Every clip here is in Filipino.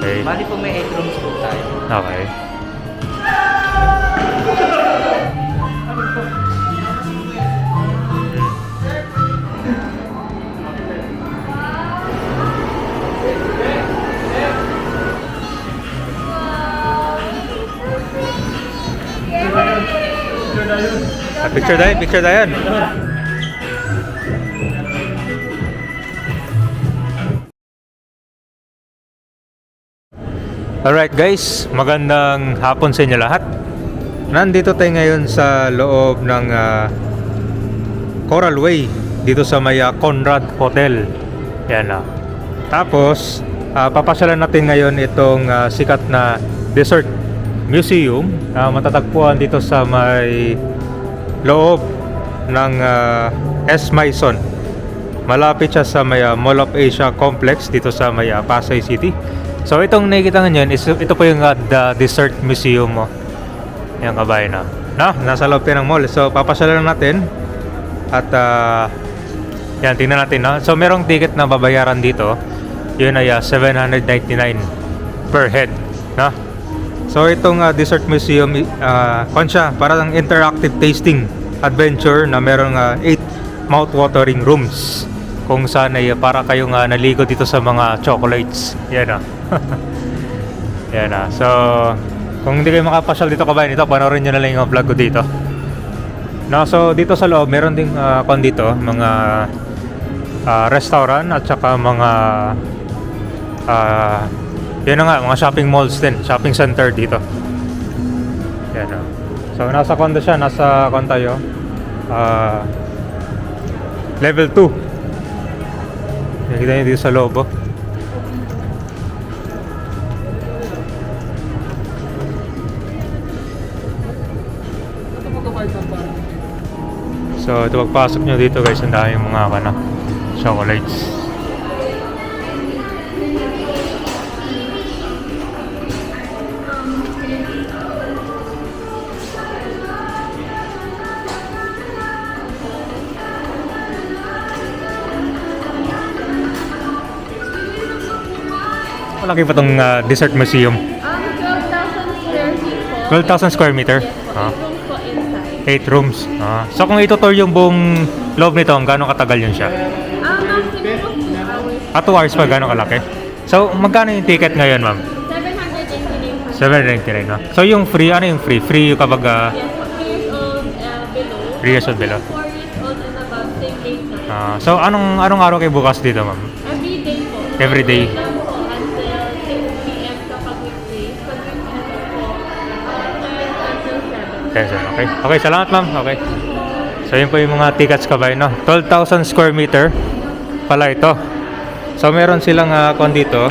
Okay. Bali po may 8 rooms po tayo. Okay. Picture tayo, picture tayo. Alright guys, magandang hapon sa inyo lahat. Nandito tayo ngayon sa loob ng Coral Way, dito sa may Conrad Hotel. Yan na. Tapos, papasyalan natin ngayon itong sikat na dessert museum. Matatagpuan dito sa may loob ng S. Maison. Malapit siya sa may Mall of Asia Complex dito sa may Pasay City. So itong nakikita nyo is ito po yung the dessert museum mo. Yan kabayan na. Nasa loob ng mall. So papasyalan natin. At yan, tingnan natin. So merong ticket na babayaran dito. Yun ay 799 per head. So itong dessert museum, siya, parang interactive tasting adventure na merong 8 mouth-watering rooms. Kung saan ay para kayong naligo dito sa mga chocolates. Yan na. Yan na. So, kung hindi kayo makapasyal dito kabayan, ito, panoorin nyo na lang yung vlog ko dito. So, dito sa loob, meron ding dito, mga restaurant at saka mga yan na nga, mga shopping malls din, shopping center dito. Yan na. So, nasa siya, nasa tayo, level 2. Nakikita nyo dito sa loob. So ito, pagpasok nyo dito guys, ang daming mga chocolates. Malaki pa itong dessert museum. 12,000 square meter. 8 rooms. So kung itutour yung buong loob nito, gaano katagal yun siya? Maximum 2 hours. 2 hours pa, gaano kalaki? So magkano yung ticket ngayon, ma'am? 799. 799. So yung free, ano yung free? Free yung kapag Yes, 3 years old 3 years old below. below. 4 years old and above, same day na. So anong araw kayo bukas dito, ma'am? Every day po. Every day. Lang po until 6 p.m. kapag weekdays. Pag weekends po, 10 until 7. Okay. Okay, salamat ma'am. Okay. So yun po yung mga tickets kabayan, 12,000 square meter pala ito. So meron silang dito.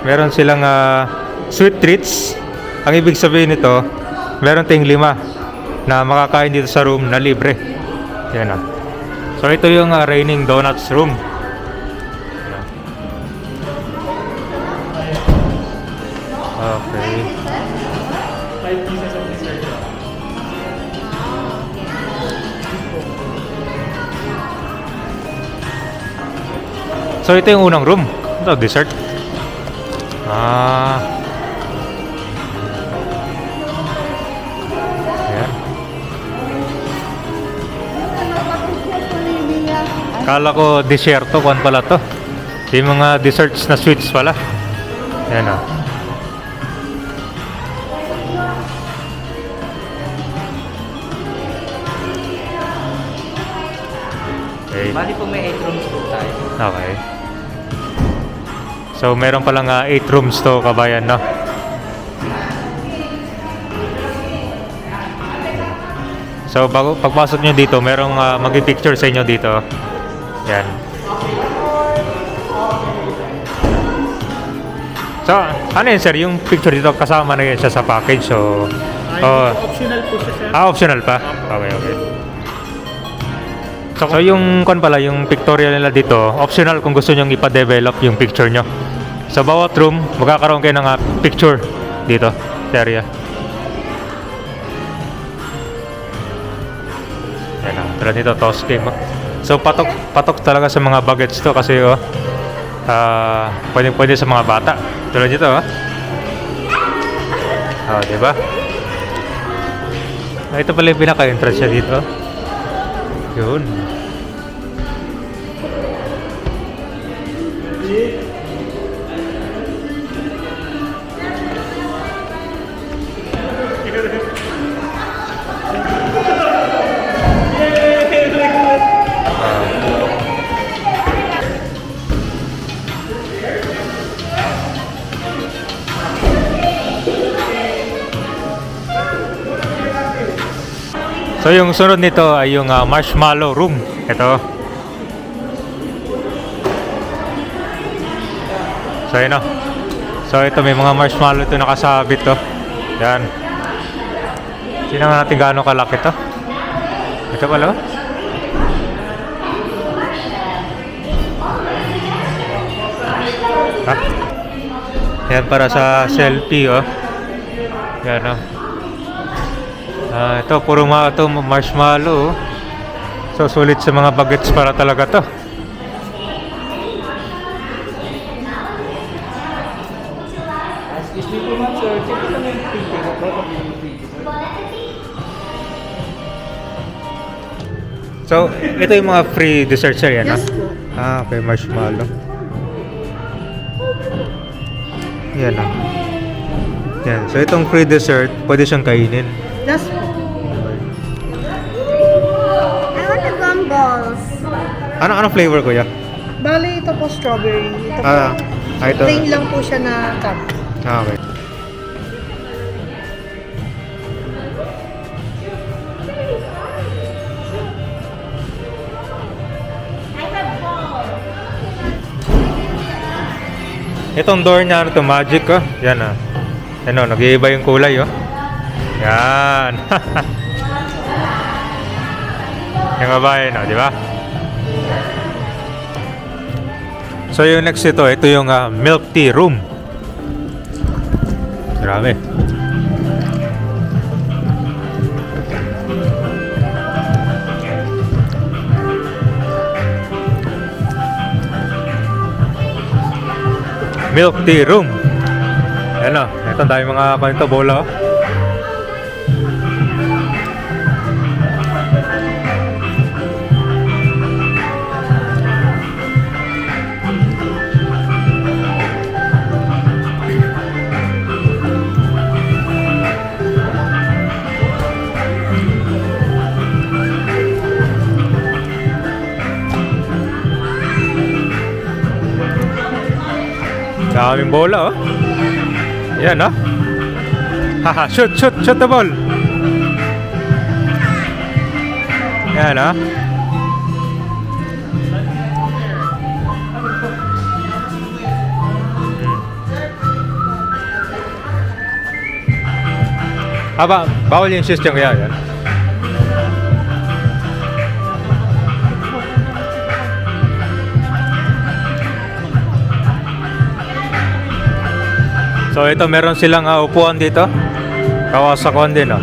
Meron silang sweet treats. Ang ibig sabihin nito, meron tayong 5 na makakain dito sa room na libre. Yan na. So ito yung Raining Donuts room. Okay. 5 pieces of dessert. So ito yung unang room. Ito, dessert. Ayan. Kala ko desierto, kuwan pala to. Yung mga desserts na sweets pala. Ayan na. Okay. Bali po may 8 rooms po tayo. Okay. So meron palang 8 rooms to kabayan, So pagpasok nyo dito, merong mag-picture sa inyo dito. Yan. So ano yun sir, yung picture dito kasama na yun siya sa package. So Optional po siya, sir. optional pa? Okay, okay. So yung pala, yung pictorial nila dito, optional kung gusto nyo ipa-develop yung picture nyo. Sa bawat room, magkakaroon kayo ng picture dito sa area. Yan tulad nito, toss game. So patok talaga sa mga bagets to kasi Pwede sa mga bata. Tulad dito, oh. Oh, di ba? Ito pala yung pinaka-entrance siya dito. Yun. So yung sunod nito ay yung marshmallow room. Ito. So yun o. So ito may mga marshmallow ito nakasabit to. Yan. Tingnan natin gaano kalaki to. Ito pala oh. Ha? Yan para sa selfie oh. Yan oh. Ito puro ito marshmallow. So sulit sa mga bagets para talaga to. Excuse me po ma'am sir, check ko lang yung printing of both of you printing. So ito yung mga free desserts sir yan Yes ah? Okay, marshmallow. Yan ah. Yan. So itong free dessert, pwede siyang kainin. Yes po. I want the gumballs. Ano flavor kuya? Bali, ito po strawberry. Ito po. Ito. Plain lang po siya na cup. Okay. Itong door niya, ano to, magic oh. Yan ah. Ano, nag-iiba yung kulay oh. Yan. Yung babae no, di ba? So yung next ito yung milk tea room. Grabe. Milk tea room. Ayan o, ito ang dami mga kanito bola oh. Daming bola oh. Yan oh. Haha, shoot the ball. Yan oh. Bawal yung shoes dyan kaya yan. So ito meron silang upuan dito. Kawasakuan din oh.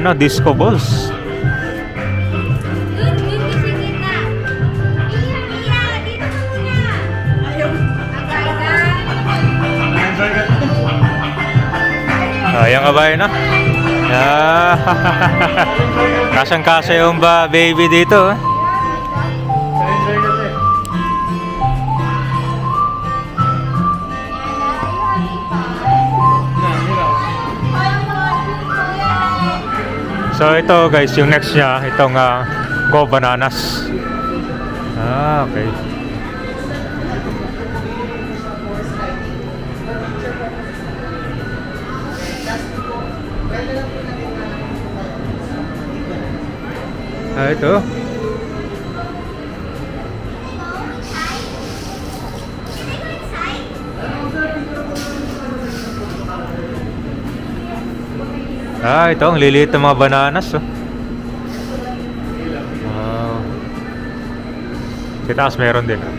Ano, disco balls. Dun kasi kita. Iya, dito ka muna. Ayaw. Ayan ka ba yun ah? Kasang-kasa yung baby dito. Enjoy kasi. So ito guys, yung next niya, itong Go Bananas. Okay. Ito. Ito ang liliit ng mga bananas, oh. Wow. Sa taas meron din, oh.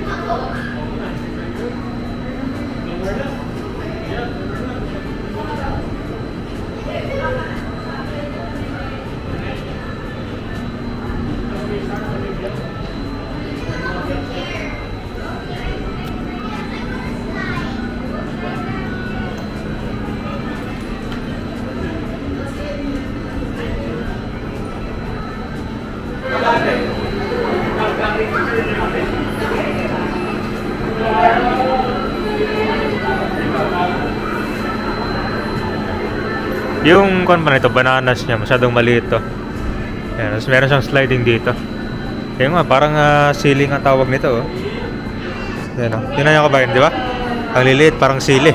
Yung kon ba nito, bananas niya, masyadong maliit to. Yan, tapos meron siyang sliding dito. Kaya nga, parang sili nga tawag nito, oh. Yan, oh. Yun na yung kabayan, di ba? Ang liliit, parang sili.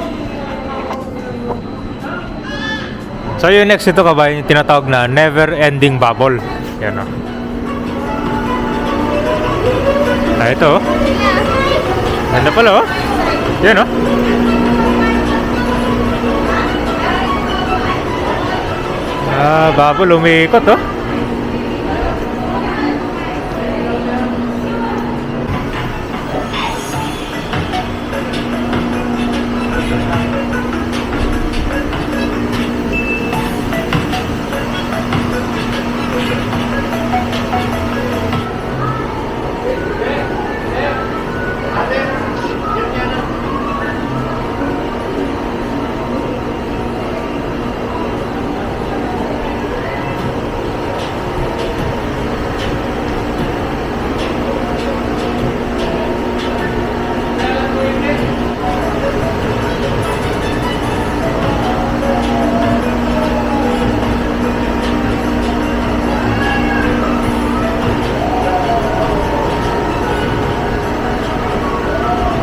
So yung next ito kabayan, yung tinatawag na never ending bubble. Yan, oh. Ito, oh. Ganda pala, oh. Yan, oh. Bubble, umiikot, oh.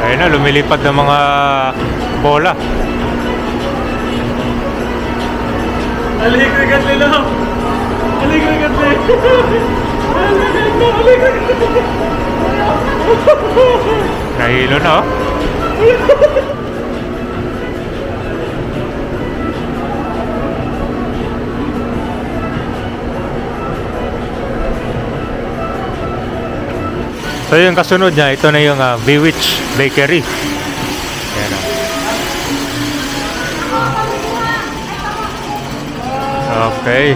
Ayun na, lumilipad ng mga bola. Aligregat nila. Aligregat nila. Nahilo na, oh. So yung kasunod niya, ito na yung Bewitch Bakery. Yan, oh. Okay.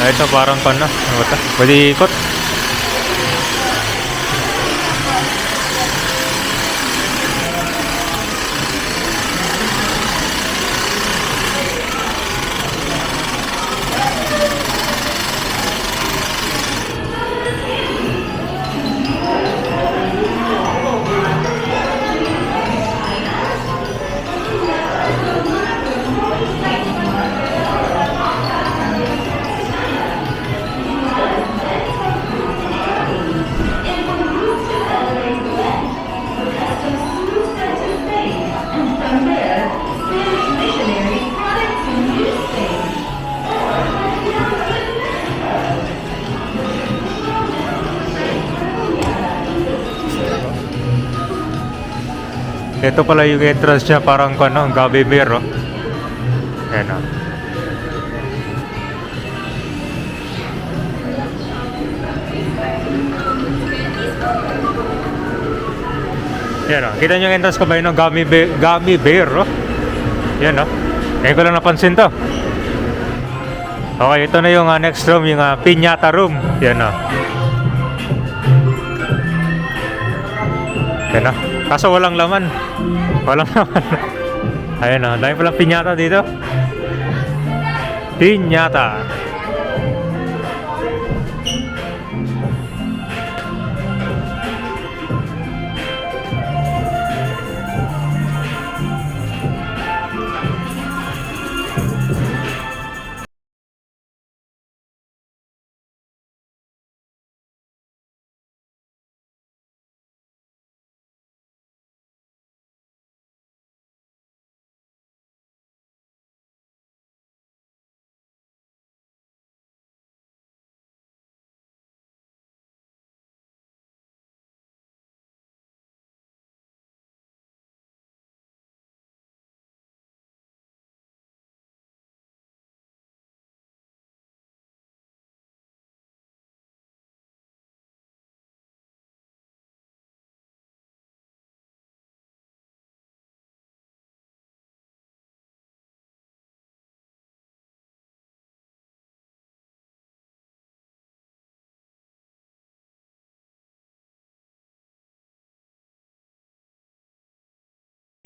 Ito parang pan na. Ano ba ito? Pwede ikot. Ito pala yung entrance niya, parang ano, Gummy Bear, oh. Ayan, oh. Yan, oh. Kita nyo yung entrance ko ba yun, Gummy Bear, oh. Yan, oh. Ngayon ko lang napansin to. Okay, ito na yung next room, yung Piñata Room. Yan, oh. Yan, oh. Kaso walang laman. Walang laman. Ayan, oh. Dahil palang piñata dito. Piñata.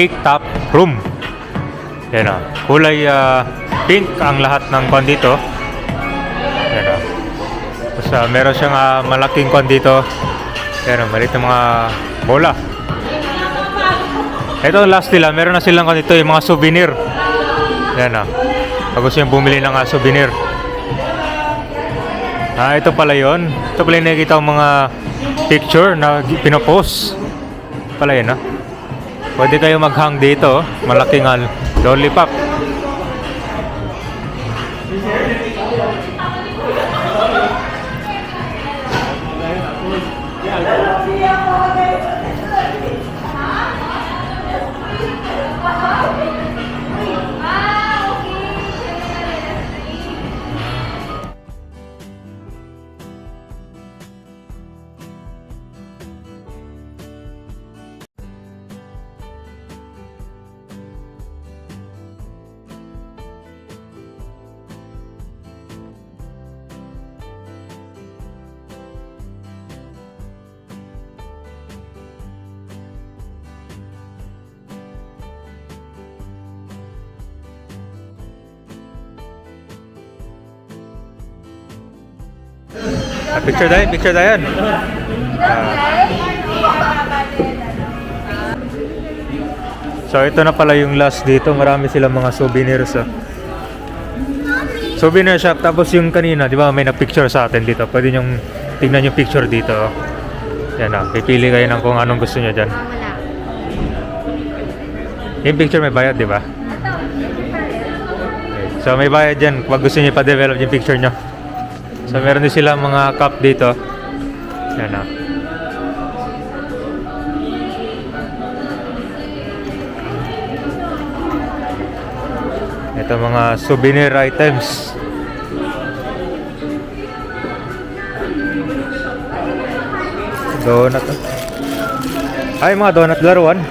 cake top room. Yan o. Kulay pink ang lahat ng kwan dito. Yan o. Tapos meron siyang malaking kwan dito. Yan o. Maliit na mga bola. Ito last nila. Meron na silang kwan dito yung mga souvenir. Yan o. Pag gusto nyo bumili ng souvenir. Ito pala yun. Ito pala yung nakikita ko mga picture na pinopost. Pala yun, Pwede kayo maghang dito. Malaking lollipop. Picture tayo. So ito na pala yung last dito. Marami silang mga souvenirs. Souvenir shop. Tapos yung kanina, di ba may na-picture sa atin dito. Pwede nyong tingnan yung picture dito. Yan pipili kayo ng kung anong gusto nyo dyan. Yung picture may bayad, di ba? Okay. So may bayad dyan pag gusto nyo pa-develop yung picture nyo. So meron din sila mga cup dito. Yan Ito mga souvenir items. Donut. Ay, mga donut laruan.